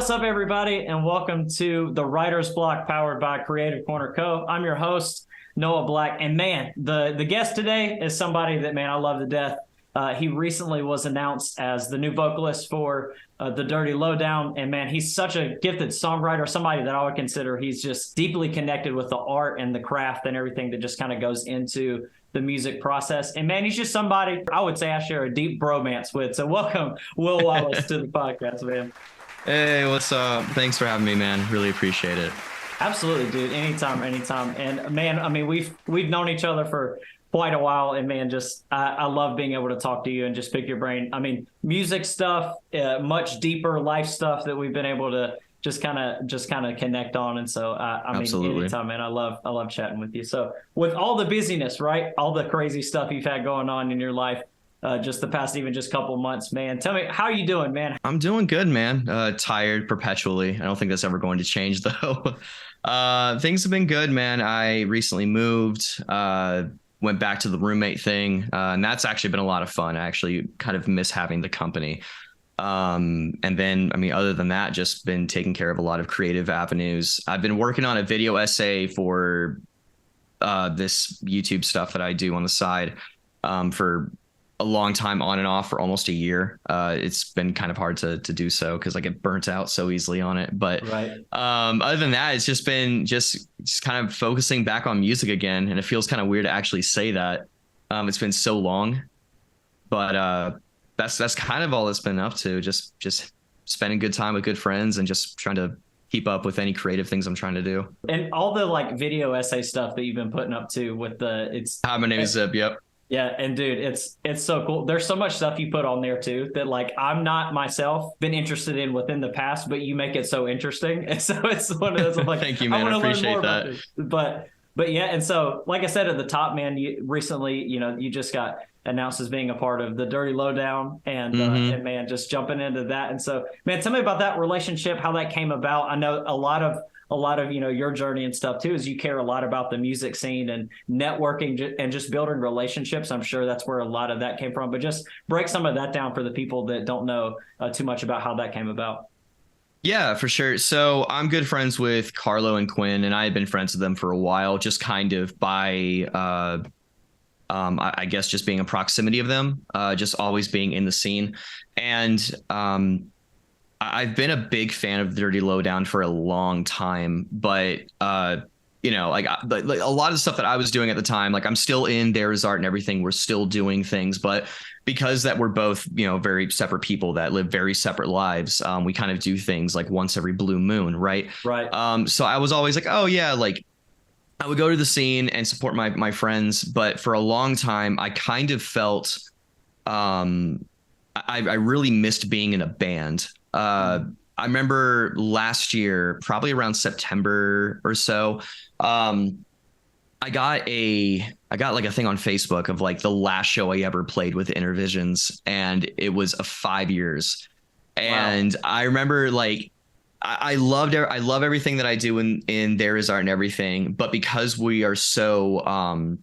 what's up, everybody, and welcome to the Writer's Block powered by Creative Corner Co. I'm your host, Noah Black, and man, the guest today is somebody that, man, I love to death. He recently was announced as the new vocalist for The Dirty Lowdown, and man, he's such a gifted songwriter, somebody that I would consider he's just deeply connected with the art and the craft and everything that just kind of goes into the music process. And man, he's just somebody I would say I share a deep bromance with. So welcome, Will Wallace, to the podcast, man. Hey, what's up? Thanks for having me, man. Really appreciate it. Absolutely, dude. Anytime. And man, I mean, we've known each other for quite a while, and man, just I love being able to talk to you and just pick your brain. I mean, music stuff, much deeper life stuff that we've been able to just kind of connect on. And so I mean, anytime, man, I love chatting with you. So with all the busyness, right, all the crazy stuff you've had going on in your life, just the past even just couple months, man, tell me, how are you doing, man? I'm doing good, man. Tired perpetually. I don't think that's ever going to change, though. Things have been good, man. I recently moved, went back to the roommate thing, and that's actually been a lot of fun. I actually kind of miss having the company. And then, I mean, other than that, just been taking care of a lot of creative avenues. I've been working on a video essay for this YouTube stuff that I do on the side for a long time, on and off, for almost a year. It's been kind of hard to do so because I get burnt out so easily on it. But right. Other than that, it's just been just kind of focusing back on music again. And it feels kind of weird to actually say that. It's been so long, but that's kind of all it's been up to. Just spending good time with good friends and just trying to keep up with any creative things I'm trying to do. And all the like video essay stuff that you've been putting up to with Hi, my name is Zip. Yep. Yeah. And dude, it's so cool. There's so much stuff you put on there too, that like, I'm not myself been interested in within the past, but you make it so interesting. And so it's one of those, I'm like, thank you, man. I appreciate that. But yeah. And so, like I said, at the top, man, you recently, you just got announced as being a part of The Dirty Lowdown, and man, just jumping into that. And so, man, tell me about that relationship, how that came about. I know a lot of your journey and stuff too is you care a lot about the music scene and networking and just building relationships. I'm sure that's where a lot of that came from, but just break some of that down for the people that don't know too much about how that came about. Yeah, for sure. So I'm good friends with Carlo and Quinn, and I had been friends with them for a while, just kind of by I guess just being a proximity of them, just always being in the scene. And I've been a big fan of Dirty Lowdown for a long time, but like a lot of stuff that I was doing at the time, like I'm still in There Is Art and everything. We're still doing things, but because that we're both, very separate people that live very separate lives, we kind of do things like once every blue moon, right? Right. So I was always like, oh yeah, like I would go to the scene and support my friends, but for a long time, I kind of felt I really missed being in a band. I remember last year, probably around September or so, I got like a thing on Facebook of like the last show I ever played with Intervisions, and it was 5 years. And wow. I remember like I love everything that I do in There Is Art and everything, but because we are so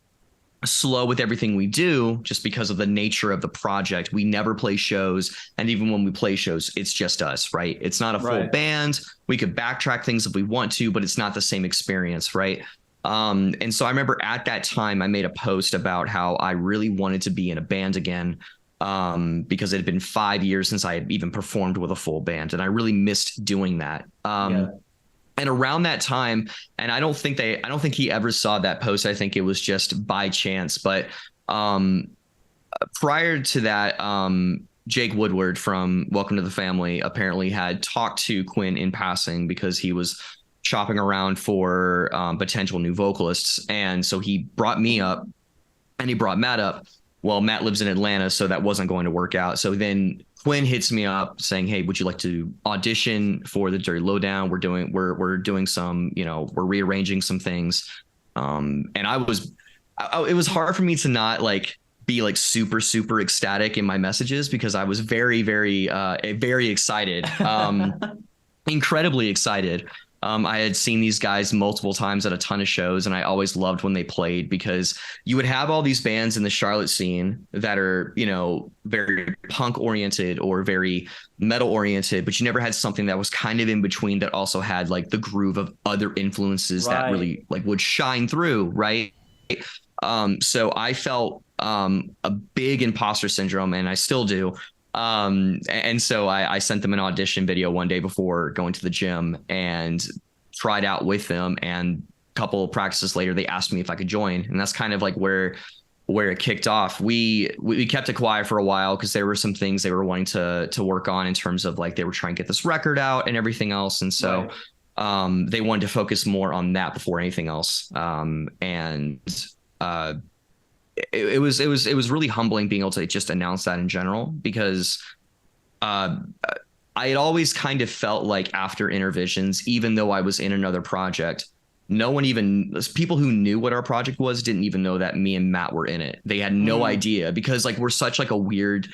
slow with everything we do, just because of the nature of the project, we never play shows. And even when we play shows, it's just us, right? It's not a full band. We could backtrack things if we want to, but it's not the same experience, right? And so I remember at that time I made a post about how I really wanted to be in a band again, because it had been 5 years since I had even performed with a full band, and I really missed doing that. And around that time, and I don't think he ever saw that post. I think it was just by chance. But prior to that, Jake Woodward from Welcome to the Family apparently had talked to Quinn in passing because he was shopping around for potential new vocalists. And so he brought me up and he brought Matt up. Well, Matt lives in Atlanta, so that wasn't going to work out. So then Quinn hits me up saying, hey, would you like to audition for The Dirty Lowdown? We're doing some, we're rearranging some things. And it was hard for me to not like be like super, super ecstatic in my messages, because I was very, very, very excited, incredibly excited. I had seen these guys multiple times at a ton of shows, and I always loved when they played, because you would have all these bands in the Charlotte scene that are, you know, very punk oriented or very metal oriented, but you never had something that was kind of in between that also had like the groove of other influences that really like would shine through, right? So I felt a big imposter syndrome, and I still do. And so I sent them an audition video one day before going to the gym and tried out with them. And a couple of practices later, they asked me if I could join. And that's kind of like where it kicked off. We kept it quiet for a while because there were some things they were wanting to work on in terms of like they were trying to get this record out and everything else. And so they wanted to focus more on that before anything else. It was really humbling being able to just announce that in general, because I had always kind of felt like after Intervisions, even though I was in another project, people who knew what our project was didn't even know that me and Matt were in it. They had no idea, because like we're such like a weird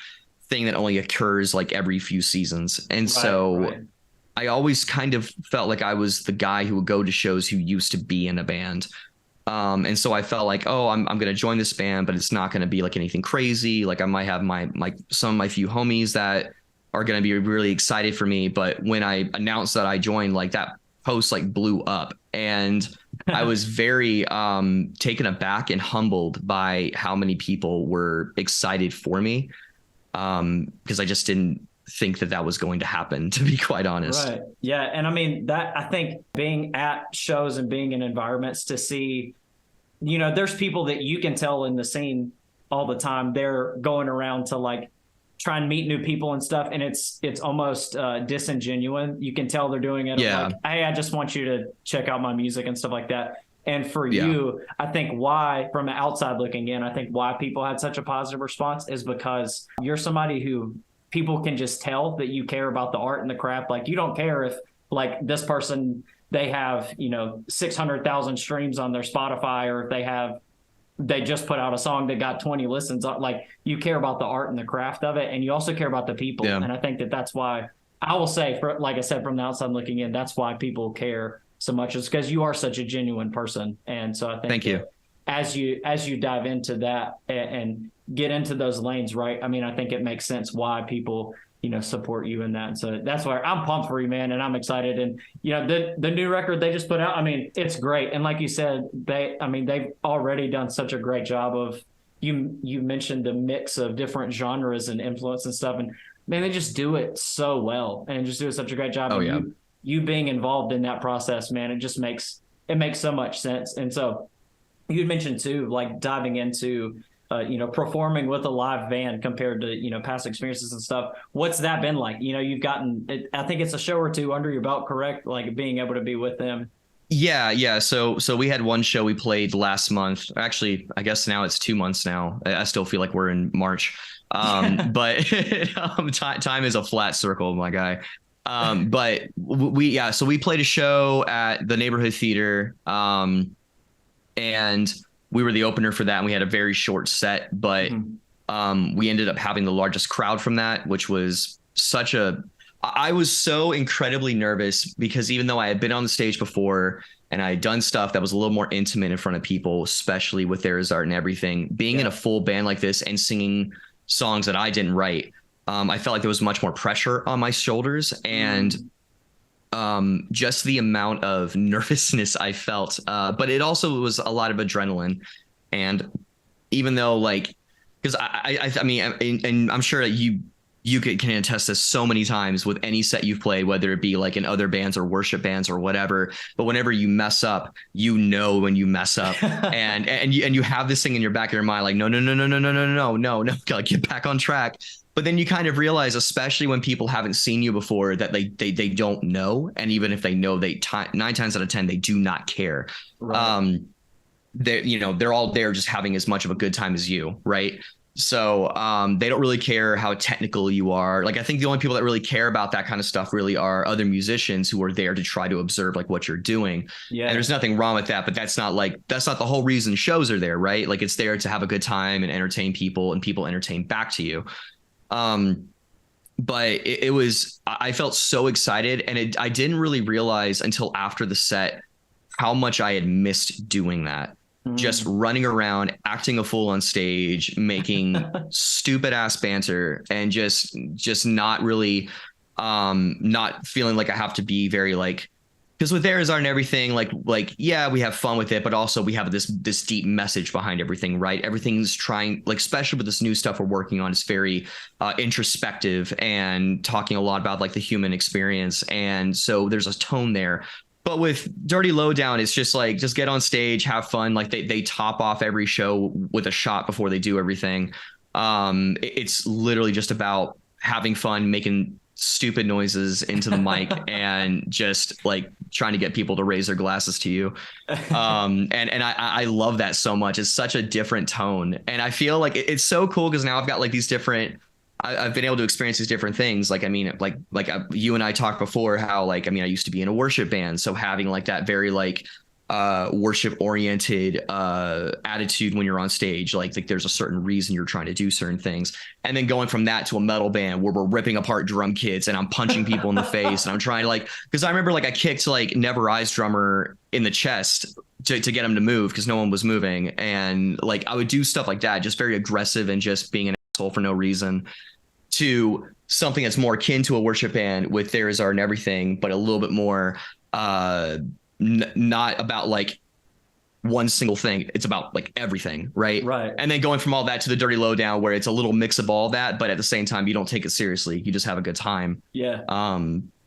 thing that only occurs like every few seasons. And I always kind of felt like I was the guy who would go to shows who used to be in a band. And so I felt like, oh, I'm going to join this band, but it's not going to be like anything crazy. Like I might have some of my few homies that are going to be really excited for me. But when I announced that I joined, like that post like blew up, and I was very taken aback and humbled by how many people were excited for me, because I just didn't think that was going to happen, to be quite honest. Right. Yeah. And I mean, that I think being at shows and being in environments to see, you know, there's people that you can tell in the scene all the time. They're going around to like try and meet new people and stuff. And it's almost disingenuous. You can tell they're doing it. Like, hey, I just want you to check out my music and stuff like that. And for you, I think why, from the outside looking in, I think why people had such a positive response is because you're somebody who people can just tell that you care about the art and the craft. Like you don't care if like this person, they have, you know, 600,000 streams on their Spotify, or if they just put out a song that got 20 listens. Like you care about the art and the craft of it. And you also care about the people. Yeah. And I think that's why I will say, like I said, from the outside looking in, that's why people care so much, is because you are such a genuine person. And so I think thank you. As you dive into that and get into those lanes, right? I mean, I think it makes sense why people, you know, support you in that. And so that's why I'm pumped for you, man. And I'm excited. And, you know, the new record they just put out, I mean, it's great. And like you said, they've already done such a great job of, you mentioned the mix of different genres and influence and stuff. And man, they just do it so well and just do such a great job. Oh, and yeah. You being involved in that process, man, it just makes so much sense. And so you had mentioned too, like diving into, you know, performing with a live band compared to, you know, past experiences and stuff. What's that been like? You know, you've gotten, I think it's a show or two under your belt, correct? Like being able to be with them. Yeah. So we had one show we played last month. Actually, I guess now it's 2 months now. I still feel like we're in March. But time is a flat circle, my guy. But so we played a show at the neighborhood theater. And we were the opener for that, and we had a very short set, but we ended up having the largest crowd from that, which was I was so incredibly nervous, because even though I had been on the stage before and I had done stuff that was a little more intimate in front of people, especially with There's Art and everything, being in a full band like this and singing songs that I didn't write, I felt like there was much more pressure on my shoulders, and just the amount of nervousness I felt, but it also was a lot of adrenaline. And even though because I mean, and I'm sure that you can attest this so many times with any set you've played, whether it be like in other bands or worship bands or whatever, but whenever you mess up, you know, when you mess up and you have this thing in your back of your mind, like, no, like get back on track. But then you kind of realize, especially when people haven't seen you before, that they don't know. And even if they know, 9 times out of 10, they do not care. Right. They're all there just having as much of a good time as you. Right. So they don't really care how technical you are. Like, I think the only people that really care about that kind of stuff really are other musicians who are there to try to observe like what you're doing. Yeah. And there's nothing wrong with that, but that's not the whole reason shows are there. Right. Like, it's there to have a good time and entertain people, and people entertain back to you. but it was, I felt so excited, and I didn't really realize until after the set how much I had missed doing that. Just running around, acting a fool on stage, making stupid ass banter, and just not really, not feeling like I have to be very like, because with Theirs Art and everything, like yeah, we have fun with it, but also we have this deep message behind everything, right? Everything's trying, like, especially with this new stuff we're working on, it's very introspective and talking a lot about like the human experience, and so there's a tone there. But with Dirty Lowdown, it's just like, just get on stage, have fun. Like they top off every show with a shot before they do everything. It's literally just about having fun, making stupid noises into the mic, and just like trying to get people to raise their glasses to you. And I love that so much. It's such a different tone, and I feel like it's so cool because now I've got like these different. I've been able to experience these different things. Like, I mean, like you and I talked before how, like, I mean, I used to be in a worship band. So having like that very like worship oriented attitude when you're on stage, like there's a certain reason you're trying to do certain things. And then going from that to a metal band where we're ripping apart drum kits and I'm punching people in the face and I'm trying to like, because I remember like I kicked like Never Eye's drummer in the chest to get him to move because no one was moving. And like I would do stuff like that, just very aggressive and just being an asshole for no reason, to something that's more akin to a worship band with Theirs Art and everything, but a little bit more not about like one single thing. It's about like everything, right? Right. And then going from all that to the Dirty Lowdown, where it's a little mix of all that, but at the same time, you don't take it seriously. You just have a good time. Yeah.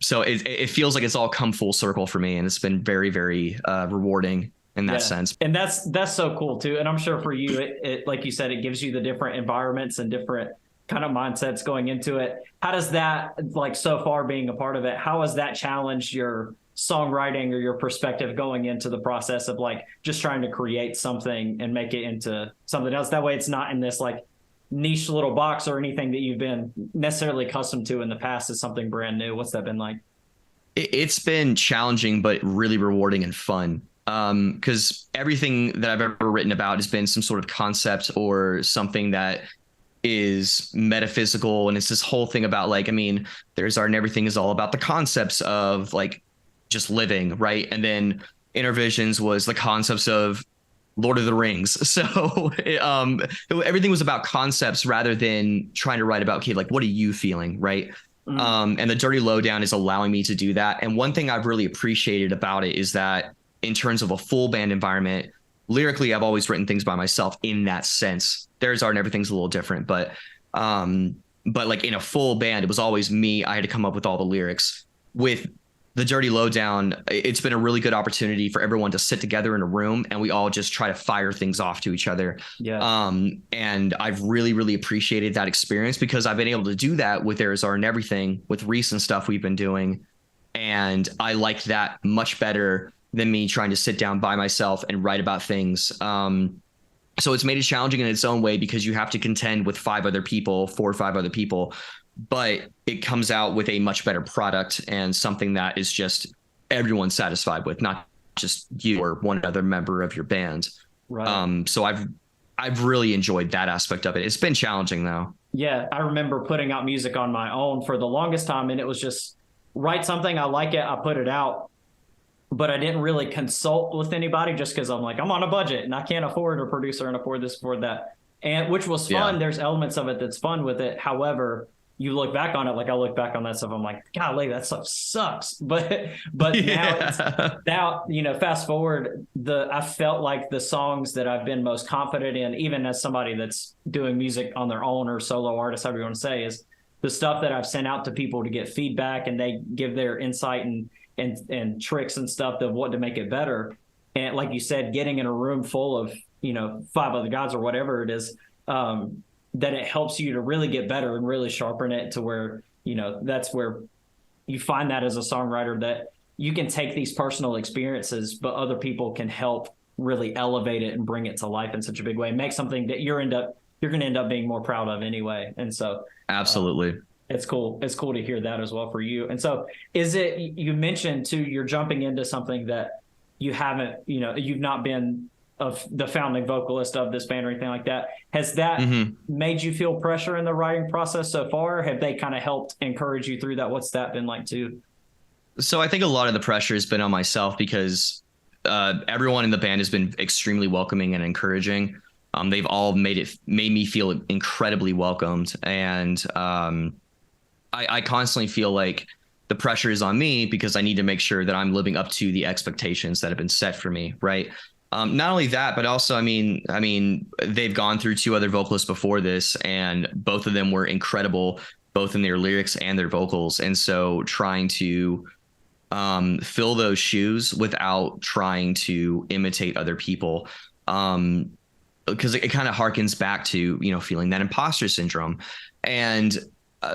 So it feels like it's all come full circle for me, and it's been very, very rewarding in that sense. And that's so cool too. And I'm sure for you, it like you said, it gives you the different environments and different kind of mindsets going into it. How does that, like, so far being a part of it, how has that challenged your songwriting or your perspective going into the process of like just trying to create something and make it into something else? That way it's not in this like niche little box or anything that you've been necessarily accustomed to in the past. Is something brand new. What's that been like? It's been challenging, but really rewarding and fun. Because everything that I've ever written about has been some sort of concept or something that is metaphysical. And it's this whole thing about like, I mean, Theirs Art and everything is all about the concepts of like just living, right? And then Intervisions was the concepts of Lord of the Rings. So everything was about concepts rather than trying to write about, okay, like, what are you feeling, right? And the Dirty Lowdown is allowing me to do that. And one thing I've really appreciated about it is that in terms of a full band environment, lyrically, I've always written things by myself in that sense. Theirs Art and everything's a little different, but like in a full band, it was always me. I had to come up with all the lyrics. With the Dirty Lowdown, it's been a really good opportunity for everyone to sit together in a room and we all just try to fire things off to each other. Yeah. And I've really, really appreciated that experience because I've been able to do that with Theirs Art and everything, with recent stuff we've been doing. And I like that much better than me trying to sit down by myself and write about things. So it's made it challenging in its own way because you have to contend with 4 or 5 other people, but it comes out with a much better product and something that is just everyone satisfied with, not just you or one other member of your band. Right. So I've really enjoyed that aspect of it. It's been challenging though. Yeah. I remember putting out music on my own for the longest time, and it was just write something. I like it. I put it out. But I didn't really consult with anybody just because I'm like, I'm on a budget and I can't afford a producer and afford this, afford that. And which was fun. Yeah. There's elements of it that's fun with it. However, you look back on it, like I look back on that stuff, I'm like, golly, that stuff sucks. But now, you know, fast forward, I felt like the songs that I've been most confident in, even as somebody that's doing music on their own or solo artist, however you want to say, is the stuff that I've sent out to people to get feedback and they give their insight and tricks and stuff of what to make it better. And like you said, getting in a room full of, you know, 5 other guys or whatever it is, that it helps you to really get better and really sharpen it to where, you know, that's where you find that as a songwriter that you can take these personal experiences, but other people can help really elevate it and bring it to life in such a big way and make something that you're going to end up being more proud of anyway. And so absolutely. It's cool. It's cool to hear that as well for you. And so you mentioned too, you're jumping into something that you haven't, you know, you've not been of the founding vocalist of this band or anything like that. Has that Mm-hmm. made you feel pressure in the writing process so far? Have they kind of helped encourage you through that? What's that been like too? So I think a lot of the pressure has been on myself because everyone in the band has been extremely welcoming and encouraging. They've all made me feel incredibly welcomed, and I constantly feel like the pressure is on me because I need to make sure that I'm living up to the expectations that have been set for me, right? Not only that, but also, I mean, they've gone through two other vocalists before this, and both of them were incredible, both in their lyrics and their vocals. And so, trying to fill those shoes without trying to imitate other people, because it kind of harkens back to, you know, feeling that imposter syndrome. And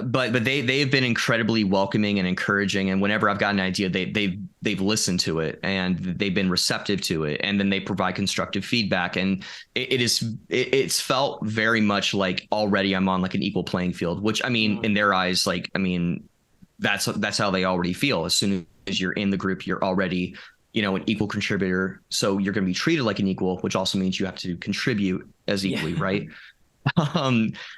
but they've been incredibly welcoming and encouraging, and whenever I've got an idea, they've listened to it and they've been receptive to it, and then they provide constructive feedback, and it's felt very much like already I'm on like an equal playing field, which, I mean, in their eyes, like, I mean, that's how they already feel. As soon as you're in the group, you're already, you know, an equal contributor, so you're going to be treated like an equal, which also means you have to contribute as equally, right?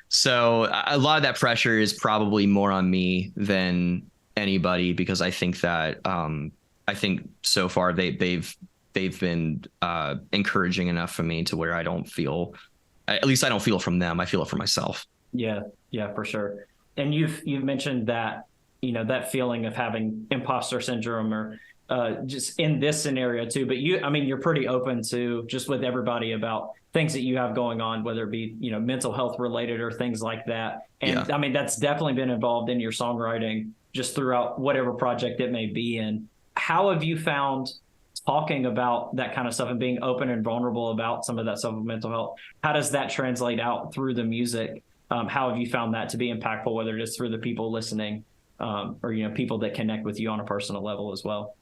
So a lot of that pressure is probably more on me than anybody, because I think that I think so far they've been encouraging enough for me to where I don't feel, at least I don't feel it from them, I feel it for myself. Yeah, for sure. And you've mentioned that, you know, that feeling of having imposter syndrome, or just in this scenario too. But I mean, you're pretty open to just with everybody about things that you have going on, whether it be, you know, mental health related or things like that. And I mean, that's definitely been involved in your songwriting just throughout whatever project it may be in. How have you found talking about that kind of stuff and being open and vulnerable about some of that stuff with mental health? How does that translate out through the music? How have you found that to be impactful, whether it is through the people listening, or, you know, people that connect with you on a personal level as well?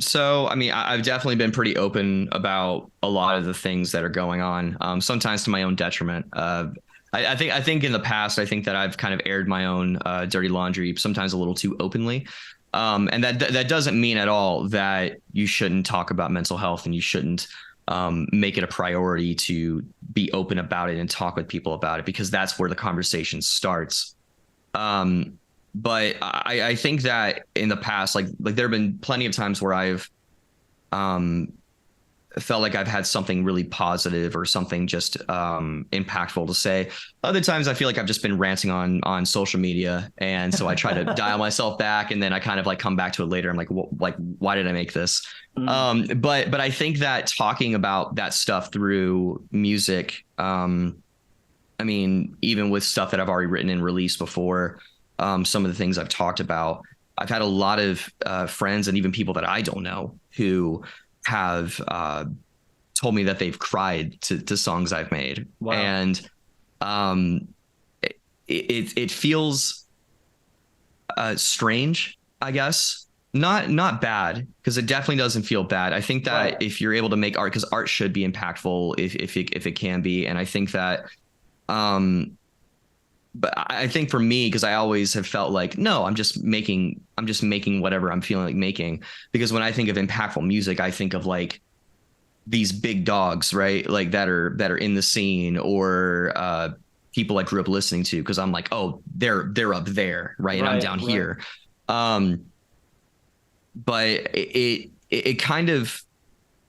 So, I mean, I've definitely been pretty open about a lot of the things that are going on, sometimes to my own detriment. I think in the past, I think that I've kind of aired my own dirty laundry, sometimes a little too openly. And that doesn't mean at all that you shouldn't talk about mental health, and you shouldn't make it a priority to be open about it and talk with people about it, because that's where the conversation starts. But I think that in the past, like there have been plenty of times where I've felt like I've had something really positive or something just impactful to say. Other times I feel like I've just been ranting on social media, and so I try to dial myself back, and then I kind of like come back to it later. I'm like, why did I make this? But I think that talking about that stuff through music, I mean, even with stuff that I've already written and released before, some of the things I've talked about, I've had a lot of friends and even people that I don't know who have told me that they've cried to songs I've made. Wow. And it feels strange, I guess. Not bad, because it definitely doesn't feel bad. I think that if you're able to make art, because art should be impactful if it can be, and I think that but I think for me, because I always have felt like, no, I'm just making whatever I'm feeling like making. Because when I think of impactful music, I think of like these big dogs, right? Like that are in the scene, or people I grew up listening to, because I'm like, oh, they're up there, right? And I'm down here. But it kind of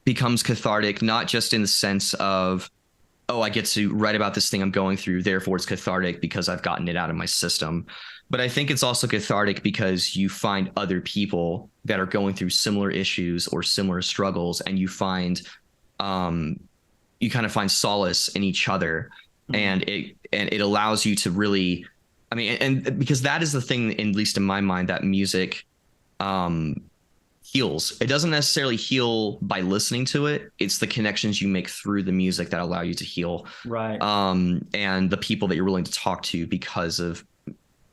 becomes cathartic, not just in the sense of, oh, I get to write about this thing I'm going through, therefore it's cathartic because I've gotten it out of my system. But I think it's also cathartic because you find other people that are going through similar issues or similar struggles, and you kind of find solace in each other. And it allows you to really, I mean, and because that is the thing, at least in my mind, that music heals. It doesn't necessarily heal by listening to it. It's the connections you make through the music that allow you to heal. Right. And the people that you're willing to talk to because of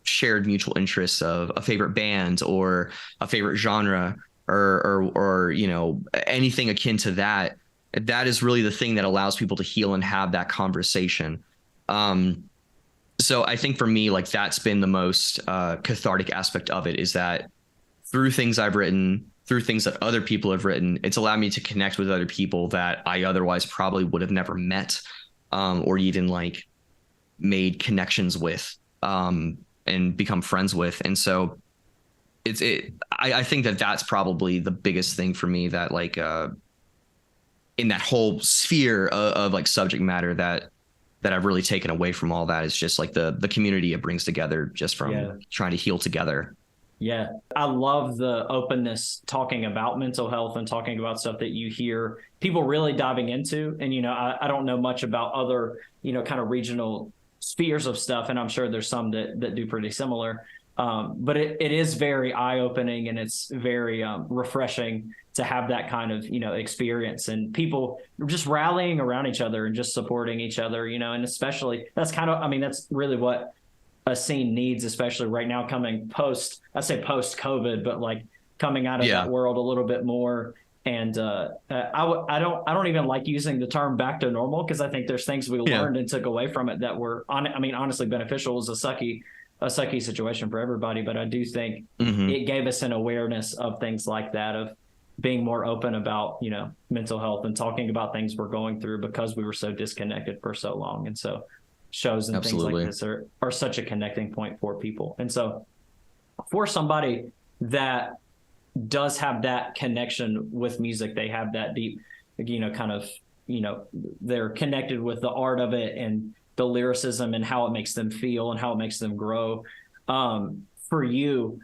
shared mutual interests of a favorite band or a favorite genre, or you know, anything akin to that. That is really the thing that allows people to heal and have that conversation. So I think for me, like, that's been the most cathartic aspect of it, is that through things I've written, through things that other people have written, it's allowed me to connect with other people that I otherwise probably would have never met, or even like made connections with, and become friends with. And so I think that that's probably the biggest thing for me, that like, in that whole sphere of like subject matter that I've really taken away from all that is just like the community it brings together just from trying to heal together. Yeah. I love the openness talking about mental health and talking about stuff that you hear people really diving into. And, you know, I don't know much about other, you know, kind of regional spheres of stuff. And I'm sure there's some that do pretty similar. But it is very eye-opening, and it's very refreshing to have that kind of, you know, experience, and people just rallying around each other and just supporting each other, you know, and especially that's really what a scene needs, especially right now coming I say post COVID, but like coming out of that world a little bit more. And I don't even like using the term back to normal, because I think there's things we learned and took away from it that were honestly beneficial. It was a sucky situation for everybody, but I do think it gave us an awareness of things like that, of being more open about, you know, mental health and talking about things we're going through, because we were so disconnected for so long. And so shows and things like this are such a connecting point for people. And so for somebody that does have that connection with music, they have that deep, you know, kind of, you know, they're connected with the art of it and the lyricism and how it makes them feel and how it makes them grow. For you,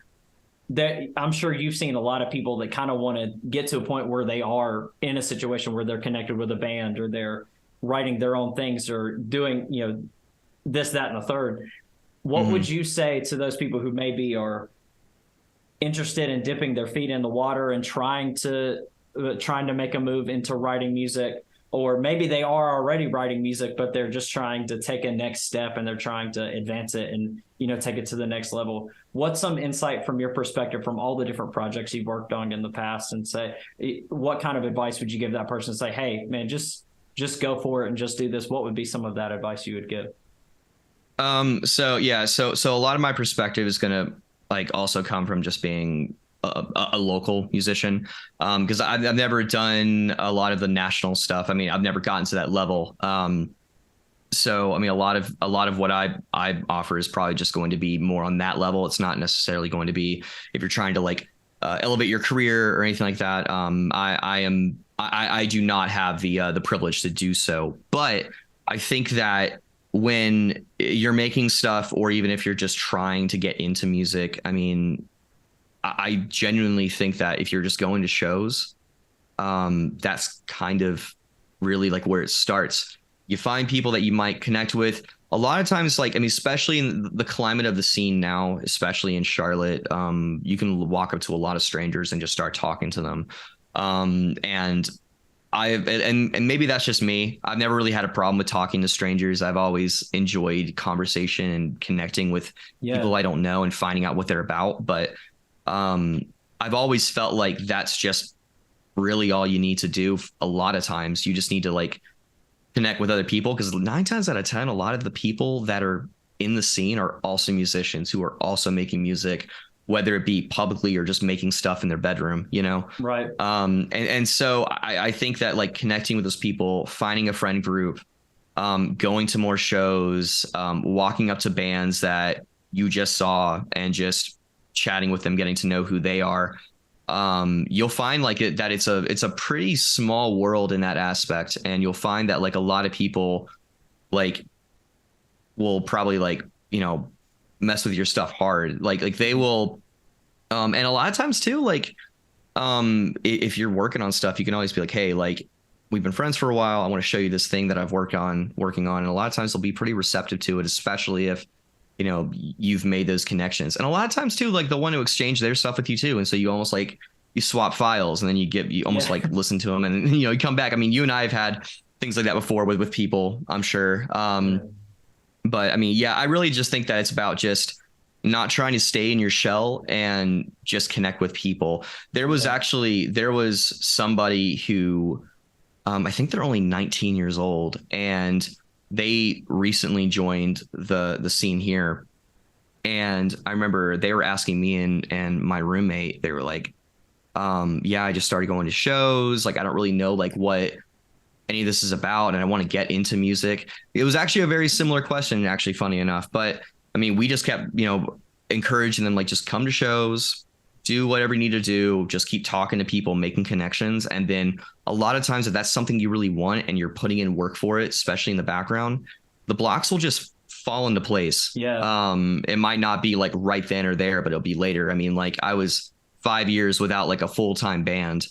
that I'm sure you've seen a lot of people that kind of want to get to a point where they are in a situation where they're connected with a band, or they're writing their own things, or doing, you know, this, that, and the third. What would you say to those people who maybe are interested in dipping their feet in the water and trying to make a move into writing music? Or maybe they are already writing music, but they're just trying to take a next step, and they're trying to advance it and, you know, take it to the next level. What's some insight from your perspective from all the different projects you've worked on in the past, and say, what kind of advice would you give that person to say, hey, man, just go for it and just do this? What would be some of that advice you would give? So a lot of my perspective is going to like also come from just being a local musician, because I've never done a lot of the national stuff. I mean, I've never gotten to that level. So I mean, a lot of what I offer is probably just going to be more on that level. It's not necessarily going to be if you're trying to like elevate your career or anything like that. I do not have the privilege to do so, but I think that when you're making stuff, or even if you're just trying to get into music, I mean, I genuinely think that if you're just going to shows, that's kind of really like where it starts. You find people that you might connect with. A lot of times, like, I mean, especially in the climate of the scene now, especially in Charlotte, you can walk up to a lot of strangers and just start talking to them. And maybe that's just me. I've never really had a problem with talking to strangers. I've always enjoyed conversation and connecting with people I don't know and finding out what they're about. But I've always felt like that's just really all you need to do. A lot of times you just need to like connect with other people, because 9 times out of 10, a lot of the people that are in the scene are also musicians who are also making music, whether it be publicly or just making stuff in their bedroom, you know? Right. And so I think that like connecting with those people, finding a friend group, going to more shows, walking up to bands that you just saw and just chatting with them, getting to know who they are. You'll find like that it's a pretty small world in that aspect. And you'll find that like a lot of people like will probably like, you know, mess with your stuff hard. Like they will. And a lot of times too, like, if you're working on stuff, you can always be like, hey, like, we've been friends for a while. I want to show you this thing that I've working on. And a lot of times they'll be pretty receptive to it, especially if, you know, you've made those connections. And a lot of times too, like they'll want to exchange their stuff with you too. And so you almost like you swap files, and then you almost like listen to them, and, you know, you come back. I mean, you and I have had things like that before with people, I'm sure. But I mean, I really just think that it's about just not trying to stay in your shell and just connect with people. There was somebody who, I think they're only 19 years old, and they recently joined the scene here. And I remember they were asking me and my roommate, they were like, yeah, I just started going to shows. Like, I don't really know like what any of this is about, and I want to get into music. It was actually a very similar question, actually, funny enough. But I mean, we just kept, encouraging them, like, just come to shows, do whatever you need to do, just keep talking to people, making connections. And then a lot of times, if that's something you really want and you're putting in work for it, especially in the background, the blocks will just fall into place. Yeah. It might not be like right then or there, but it'll be later. I mean, like, I was 5 years without like a full-time band.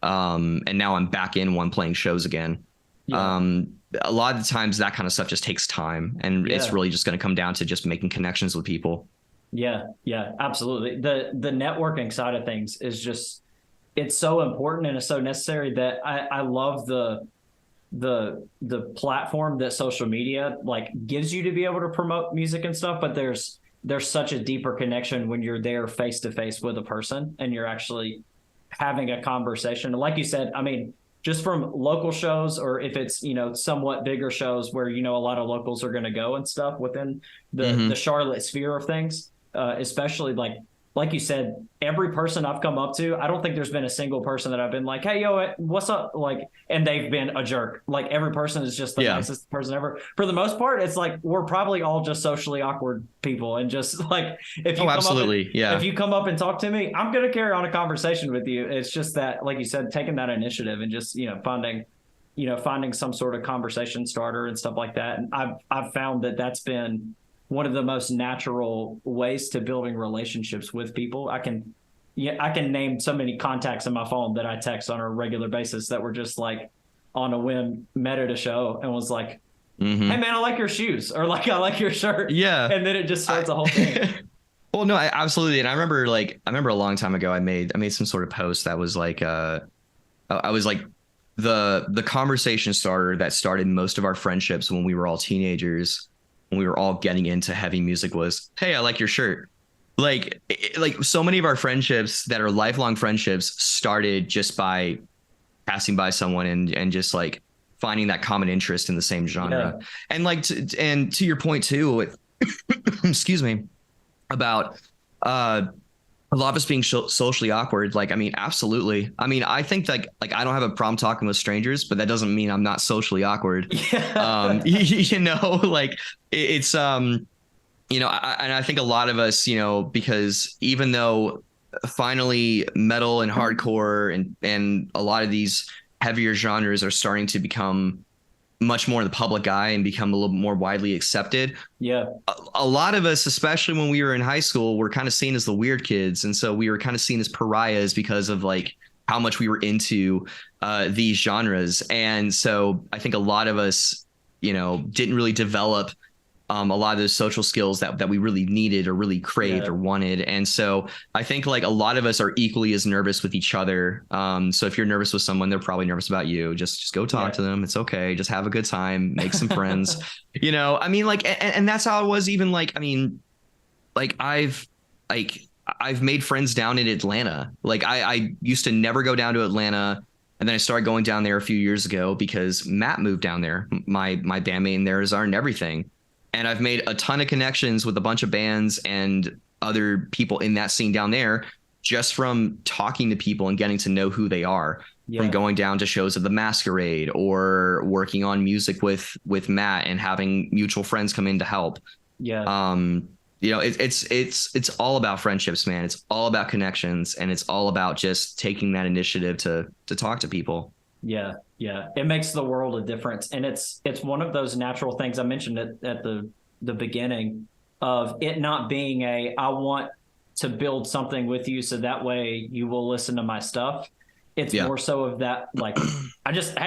And now I'm back in one playing shows again. Yeah. A lot of the times that kind of stuff just takes time, and it's really just going to come down to just making connections with people. Yeah, yeah, absolutely. The networking side of things is just, it's so important and it's so necessary that I love the platform that social media like gives you to be able to promote music and stuff, but there's such a deeper connection when you're there face to face with a person and you're actually having a conversation. Like you said, I mean, just from local shows, or if it's, somewhat bigger shows where, a lot of locals are going to go and stuff within the Charlotte sphere of things, especially like you said, every person I've come up to, I don't think there's been a single person that I've been like, hey, yo, what's up? Like, and they've been a jerk. Like, every person is just the nicest person ever. For the most part, it's like, we're probably all just socially awkward people. And just like, if you come up and talk to me, I'm going to carry on a conversation with you. It's just that, like you said, taking that initiative and just, finding some sort of conversation starter and stuff like that. And I've found that that's been one of the most natural ways to building relationships with people. I can name so many contacts in my phone that I text on a regular basis that were just like on a whim, met at a show and was like, hey man, I like your shoes, or like, I like your shirt. Yeah. And then it just starts a whole thing. Well, no, absolutely. And I remember a long time ago, I made some sort of post that was like, I was like the conversation starter that started most of our friendships when we were all teenagers, when we were all getting into heavy music, was, hey, I like your shirt. Like so many of our friendships that are lifelong friendships started just by passing by someone and just like finding that common interest in the same genre. Yeah. And like, to your point too, with, excuse me, about, a lot of us being socially awkward. Like, I mean, absolutely. I mean, I think like I don't have a problem talking with strangers, but that doesn't mean I'm not socially awkward. Yeah. Like it's, and I think a lot of us, because even though finally metal and hardcore and a lot of these heavier genres are starting to become much more in the public eye and become a little more widely accepted. Yeah. A lot of us, especially when we were in high school, were kind of seen as the weird kids. And so we were kind of seen as pariahs because of like how much we were into these genres. And so I think a lot of us, didn't really develop a lot of those social skills that we really needed or really craved or wanted. And so I think like a lot of us are equally as nervous with each other. So if you're nervous with someone, they're probably nervous about you. Just go talk to them. It's okay. Just have a good time, make some friends, I mean, like, and that's how it was. Even like, I mean, like I've made friends down in Atlanta. Like I used to never go down to Atlanta. And then I started going down there a few years ago because Matt moved down there. My bandmate in there is our and everything. And I've made a ton of connections with a bunch of bands and other people in that scene down there just from talking to people and getting to know who they are, from going down to shows of the Masquerade or working on music with Matt and having mutual friends come in to help. Yeah. It's all about friendships, man. It's all about connections, and it's all about just taking that initiative to talk to people. Yeah. Yeah. It makes the world a difference. And it's one of those natural things I mentioned at the beginning of it not being I want to build something with you so that way you will listen to my stuff. It's more so of that, like, I'm just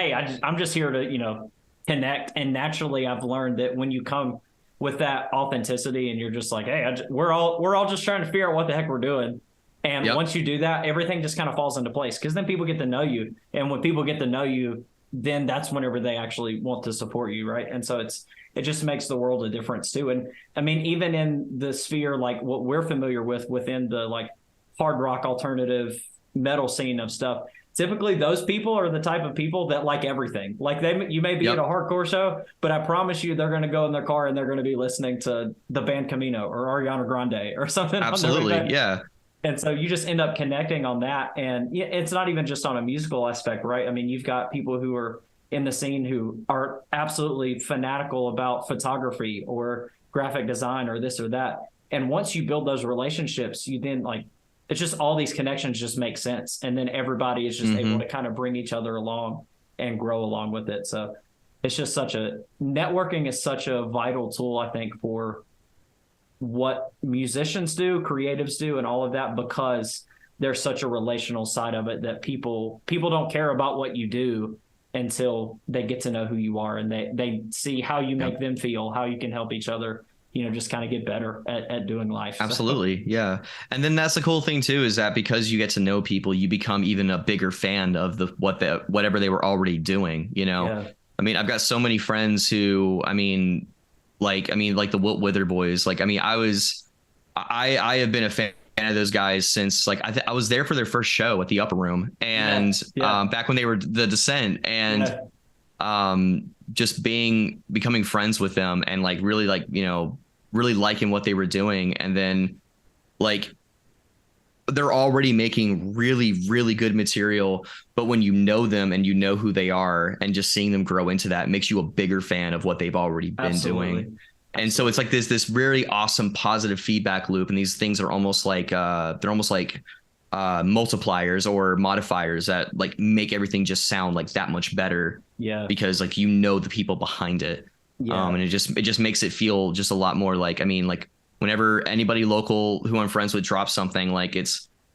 here to, connect. And naturally I've learned that when you come with that authenticity and you're just like, hey, we're all just trying to figure out what the heck we're doing. And once you do that, everything just kind of falls into place, because then people get to know you. And when people get to know you, then that's whenever they actually want to support you. Right. And so it just makes the world a difference too. And I mean, even in the sphere, like what we're familiar with within the like hard rock alternative metal scene of stuff, typically those people are the type of people that like everything. Like you may be at a hardcore show, but I promise you they're going to go in their car and they're going to be listening to the band Camino or Ariana Grande or something. Absolutely. Yeah. And so you just end up connecting on that. And it's not even just on a musical aspect, right? I mean, you've got people who are in the scene who are absolutely fanatical about photography or graphic design or this or that. And once you build those relationships, you then like, it's just all these connections just make sense. And then everybody is just able to kind of bring each other along and grow along with it. So it's just networking is such a vital tool, I think, for what musicians do, creatives do, and all of that, because there's such a relational side of it that people don't care about what you do until they get to know who you are and they see how you make them feel, how you can help each other, just kind of get better at doing life. Absolutely. So. Yeah. And then that's the cool thing too, is that because you get to know people, you become even a bigger fan of whatever they were already doing, Yeah. I mean, I've got so many friends who, like the Wilt Wither boys. Like, I mean, I have been a fan of those guys since like I was there for their first show at the Upper Room, and back when they were the Descent, and just becoming friends with them and like really like really liking what they were doing, and then like they're already making really, really good material. But when you know them and you know who they are, and just seeing them grow into that makes you a bigger fan of what they've already been doing. And so it's like this really awesome positive feedback loop. And these things are almost like multipliers or modifiers that like make everything just sound like that much better. Yeah. Because like, the people behind it. Yeah. And it just makes it feel just a lot more like, like whenever anybody local who I'm friends with drops something, like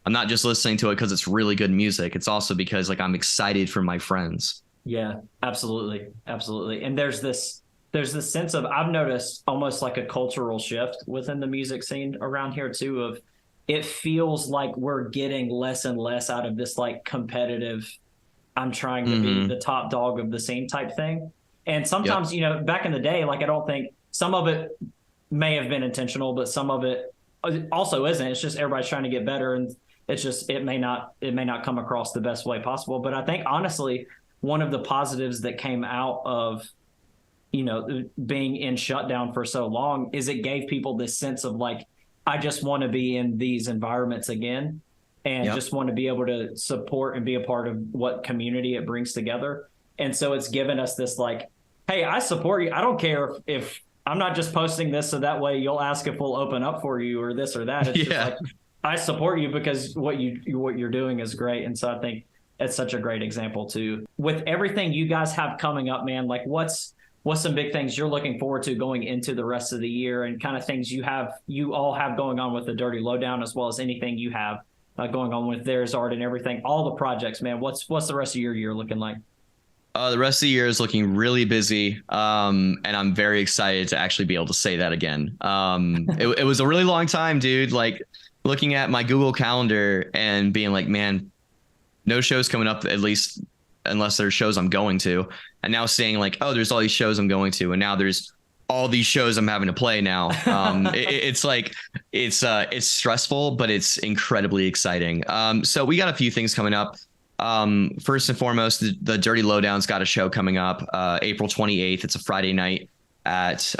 I'm not just listening to it because it's really good music. It's also because like I'm excited for my friends. Yeah, absolutely. Absolutely. And there's this sense of, I've noticed almost like a cultural shift within the music scene around here too, of it feels like we're getting less and less out of this like competitive, I'm trying to be the top dog of the scene type thing. And sometimes, back in the day, like I don't think some of it may have been intentional, but some of it also isn't. It's just everybody's trying to get better, and it's just it may not come across the best way possible. But I think honestly, one of the positives that came out of being in shutdown for so long is it gave people this sense of like, I just want to be in these environments again, and just want to be able to support and be a part of what community it brings together. And so it's given us this like, hey, I support you. I don't care if I'm not just posting this so that way you'll ask if we'll open up for you or this or that. It's just like, I support you because what you're doing is great. And so I think it's such a great example too. With everything you guys have coming up, man, like what's some big things you're looking forward to going into the rest of the year, and kind of things you all have going on with the Dirty Lowdown, as well as anything you have going on with There's Art and everything, all the projects, man. What's the rest of your year looking like? The rest of the year is looking really busy, and I'm very excited to actually be able to say that again. It was a really long time, dude. Like looking at my Google Calendar and being like, man, no shows coming up, at least unless there's shows I'm going to. And now seeing like, oh, there's all these shows I'm going to, and now there's all these shows I'm having to play now. It's like it's stressful, but it's incredibly exciting. So we got a few things coming up. First and foremost, the Dirty Lowdown's got a show coming up April 28th. It's a Friday night at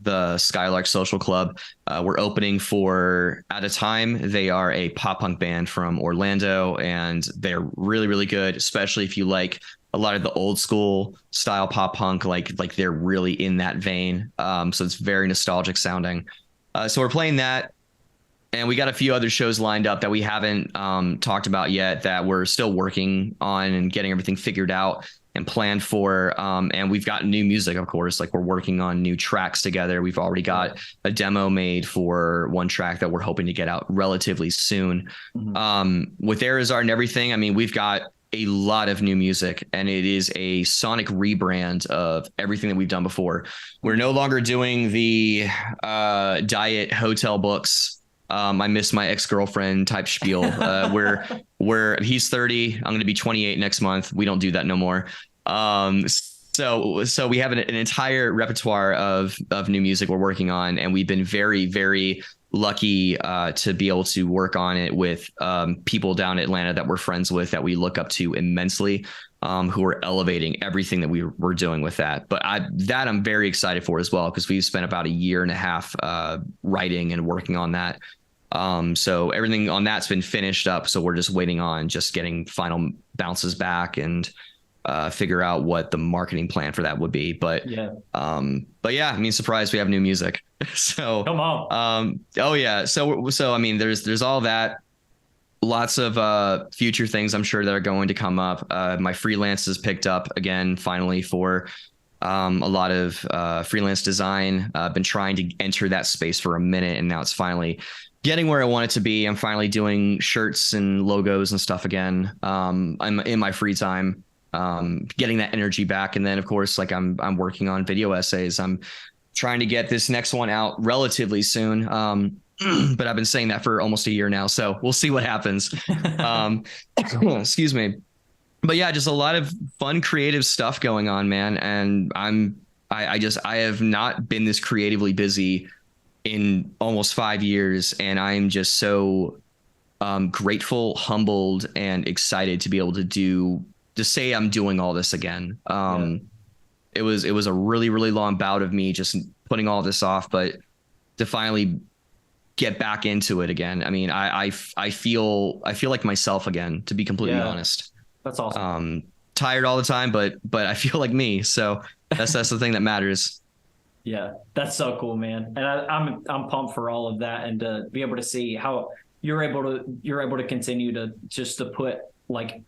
the Skylark Social Club. We're opening for At a Time. They are a pop punk band from Orlando, and they're really, really good, especially if you like a lot of the old school style pop punk, like they're really in that vein. So it's very nostalgic sounding. So we're playing that. And we got a few other shows lined up that we haven't talked about yet, that we're still working on and getting everything figured out and planned for. And we've got new music, of course, like we're working on new tracks together. We've already got a demo made for one track that we're hoping to get out relatively soon. With There's Art and everything, I mean, we've got a lot of new music, and it is a sonic rebrand of everything that we've done before. We're no longer doing the diet hotel books. I miss my ex-girlfriend type spiel. He's 30. I'm going to be 28 next month. We don't do that no more. So we have an entire repertoire of new music we're working on, and we've been very, very lucky to be able to work on it with people down in Atlanta that we're friends with, that we look up to immensely, who are elevating everything that we're doing with that. But I'm very excited for as well, because we've spent about a year and a half writing and working on that. So everything on that's been finished up. So we're just waiting on just getting final bounces back and figure out what the marketing plan for that would be. But yeah, I mean, surprised we have new music. So come on. Oh yeah. So I mean, there's all that. Lots of future things I'm sure that are going to come up. My freelance has picked up again, finally, for a lot of freelance design. I've been trying to enter that space for a minute, and now it's finally getting where I want it to be. I'm finally doing shirts and logos and stuff again. I'm in my free time, getting that energy back. And then, of course, like I'm working on video essays. I'm trying to get this next one out relatively soon. But I've been saying that for almost a year now, so we'll see what happens. Excuse me. But yeah, just a lot of fun, creative stuff going on, man. And I have not been this creatively busy in almost 5 years. And I'm just so grateful, humbled, and excited to be able to say I'm doing all this again. It was a really, really long bout of me just putting all this off, but to finally get back into it again. I mean, I feel like myself again, to be completely honest. That's awesome. Tired all the time, but I feel like me. So that's the thing that matters. Yeah, that's so cool, man. And I'm pumped for all of that, and to be able to see how you're able to continue to put like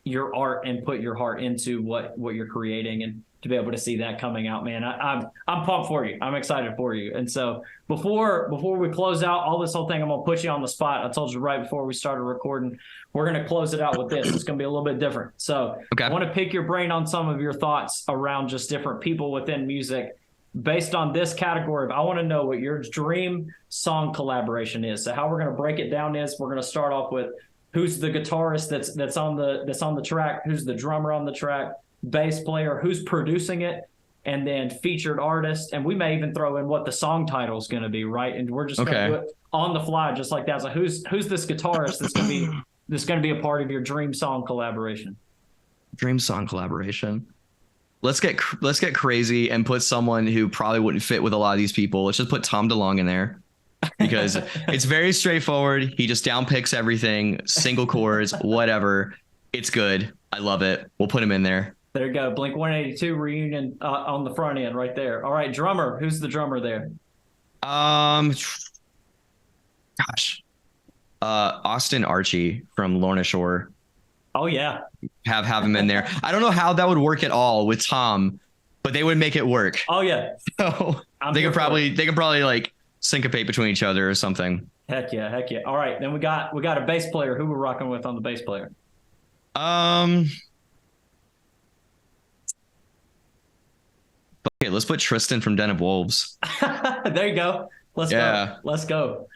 your art and put your heart into what you're creating, and to be able to see that coming out, man. I'm pumped for you. I'm excited for you. And so before we close out all this whole thing, I'm gonna put you on the spot. I told you right before we started recording, we're gonna close it out with this. It's gonna be a little bit different. So okay. I want to pick your brain on some of your thoughts around just different people within music. Based on this category, I want to know what your dream song collaboration is. So how we're gonna break it down is we're gonna start off with who's the guitarist that's on the track, who's the drummer on the track, bass player, who's producing it, and then featured artist. And we may even throw in what the song title is going to be, right? And we're just going to do it on the fly, just like that. So who's this guitarist that's going to be a part of your dream song collaboration? Dream song collaboration. Let's get crazy and put someone who probably wouldn't fit with a lot of these people. Let's just put Tom DeLonge in there, because it's very straightforward. He just downpicks everything, single chords, whatever. It's good. I love it. We'll put him in there. There you go. Blink 182 reunion on the front end right there. All right, drummer. Who's the drummer there? Austin Archie from Lorna Shore. Oh yeah. Have him in there. I don't know how that would work at all with Tom, but they would make it work. Oh yeah. So they could probably like syncopate between each other or something. Heck yeah. All right, then we got a bass player. Who we're rocking with on the bass player? Okay, let's put Tristan from Den of Wolves. There you go. Let's go.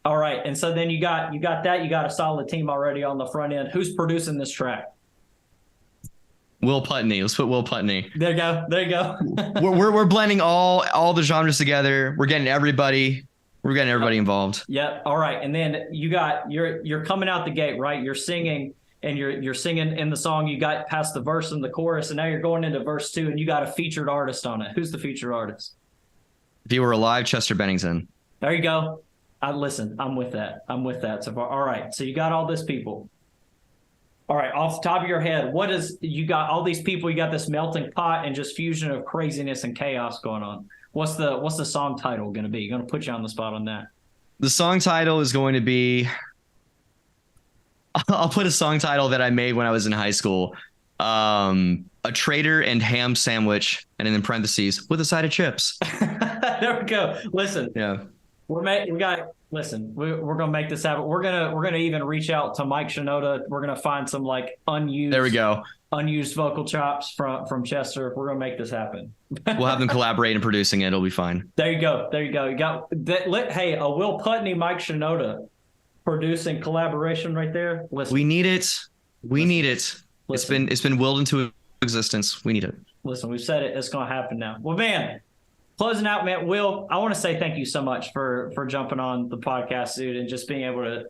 All right. And so then you got that. You got a solid team already on the front end. Who's producing this track? Will Putney. Let's put Will Putney. There you go. we're blending all the genres together. We're getting everybody involved. Yeah. All right. And then you're coming out the gate, right? You're singing. And you're singing in the song, you got past the verse and the chorus, and now you're going into verse 2, and you got a featured artist on it. Who's the featured artist? If he were alive, Chester Bennington. There you go. I'm with that. So far. All right. So you got all this people. All right. Off the top of your head, you got all these people, you got this melting pot and just fusion of craziness and chaos going on. What's the song title going to be? You're going to put you on the spot on that. The song title is going to be, I'll put a song title that I made when I was in high school. A traitor and ham sandwich, and in parentheses, with a side of chips. There we go. Listen. Yeah. We're gonna make this happen. We're gonna even reach out to Mike Shinoda. We're gonna find some like unused. There we go. Unused vocal chops from Chester. We're gonna make this happen. We'll have them collaborate in producing it. It'll be fine. There you go. You got that. Hey, a Will Putney, Mike Shinoda producing collaboration right there. Listen. We need it. Listen. It's been willed into existence. We need it. Listen, we've said it. It's gonna happen now. Well, man. Closing out, man, Will, I want to say thank you so much for jumping on the podcast, dude, and just being able to,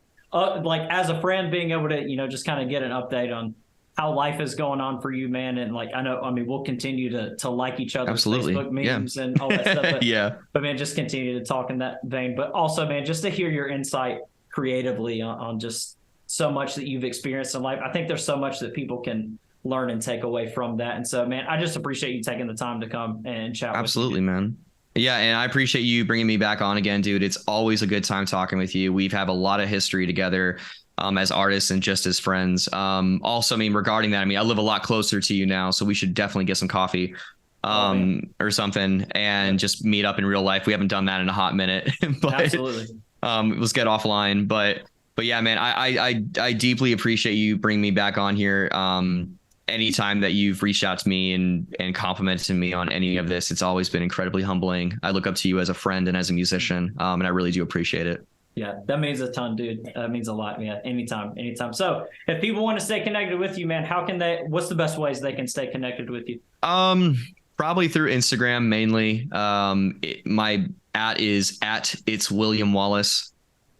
as a friend, being able to, just kind of get an update on how life is going on for you, man. And we'll continue to like each other's Facebook memes and all that stuff. But, yeah. But man, just continue to talk in that vein. But also, man, just to hear your insight creatively on just so much that you've experienced in life. I think there's so much that people can learn and take away from that. And so, man, I just appreciate you taking the time to come and chat. Absolutely, man. Yeah, and I appreciate you bringing me back on again, dude. It's always a good time talking with you. We've had a lot of history together as artists and just as friends. Also, I mean, regarding that, I mean, I live a lot closer to you now, so we should definitely get some coffee or something and just meet up in real life. We haven't done that in a hot minute. But, absolutely. Let's get offline. But yeah, man, I deeply appreciate you bringing me back on here. Anytime that you've reached out to me and complimented me on any of this, it's always been incredibly humbling. I look up to you as a friend and as a musician, and I really do appreciate it. Yeah, that means a ton, dude. That means a lot. Yeah, anytime. So if people want to stay connected with you, man, what's the best ways they can stay connected with you? Probably through Instagram mainly. My @ is @it's William Wallace.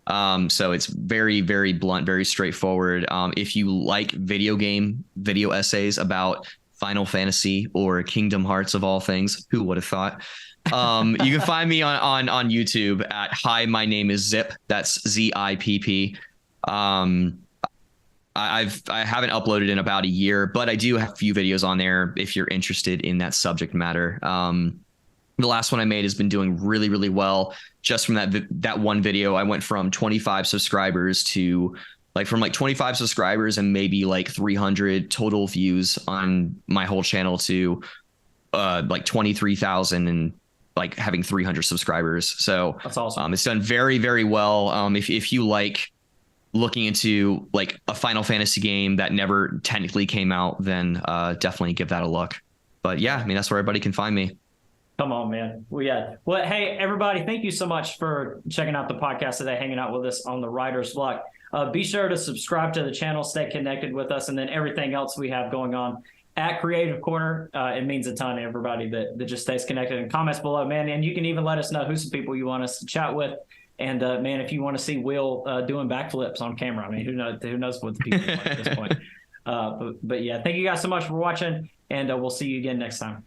So it's very, very blunt, very straightforward. If you like video essays about Final Fantasy or Kingdom Hearts of all things, who would have thought? You can find me on YouTube at Hi, My Name is Zip. That's ZIPP. I haven't uploaded in about a year, but I do have a few videos on there if you're interested in that subject matter. The last one I made has been doing really, really well. Just from that one video, I went from 25 subscribers to from 25 subscribers and maybe 300 total views on my whole channel to 23,000 and having 300 subscribers. So that's awesome. It's done very, very well. If you like looking into a Final Fantasy game that never technically came out, then definitely give that a look. But yeah, I mean, that's where everybody can find me. Come on, man. Well, yeah. Well, hey, everybody, thank you so much for checking out the podcast today, hanging out with us on the Writer's Block. Be sure to subscribe to the channel, stay connected with us, and then everything else we have going on at Creative Corner. It means a ton to everybody that just stays connected, and comments below, man. And you can even let us know who's some people you want us to chat with. And man, if you want to see Will doing backflips on camera, I mean, who knows what the people want at this point. But yeah, thank you guys so much for watching, and we'll see you again next time.